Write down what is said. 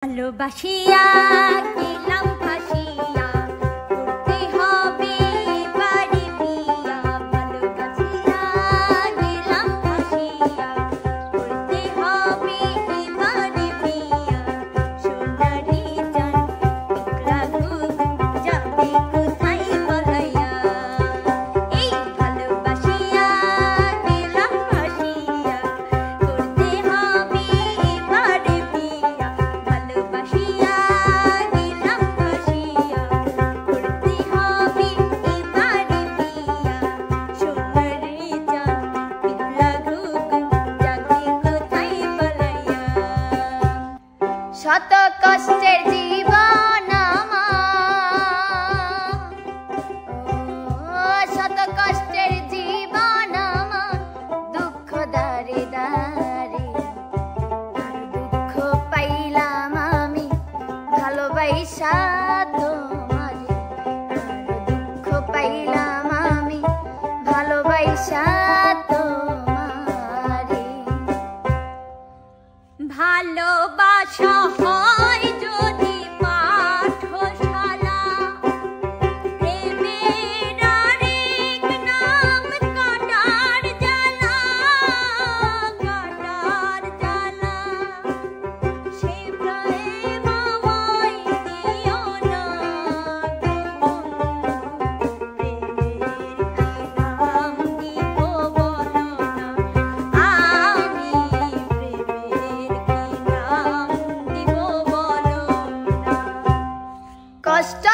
ভালোবাসিয়া গেলাম ফাঁসিয়া, করতে হবে বাড়ি বিয়া। ভালোবাসিয়া গেলাম ফাঁসিয়া, করতে হবে বাড়ি বিয়া। সোনারি চান একলা যাবে কোথায় পালাইয়া। এই ভালোবাসিয়া গেলাম ফাঁসিয়া, করতে হবে বাড়ি বিয়া। ভালোবাসিয়া গেলাম ফাঁসিয়া, করতে হবে বাড়ি বিয়া। সোনারি চান একলা যাবে কোথায় পালাইয়া। শত কষ্টের জীবন আমার, শত কষ্টের জীবন আমার, দুঃখ দারে দারে। আর দুঃখ পাইলাম আমি ভালোবাসা তোমারে। আর দুঃখ পাইলাম আমি ভালোবাসা তোমারে। ভালোবাসা হয় যদি পাঠশালা, প্রেমের আরেক নাম কাটার জ্বালা। কাটার জ্বালা, সে প্রেম আমায় দিও না গো বন্ধু। প্রেমের কি নাম দিব বলো না, আমি প্রেমের কি নাম দিব বলো না। কষ্ট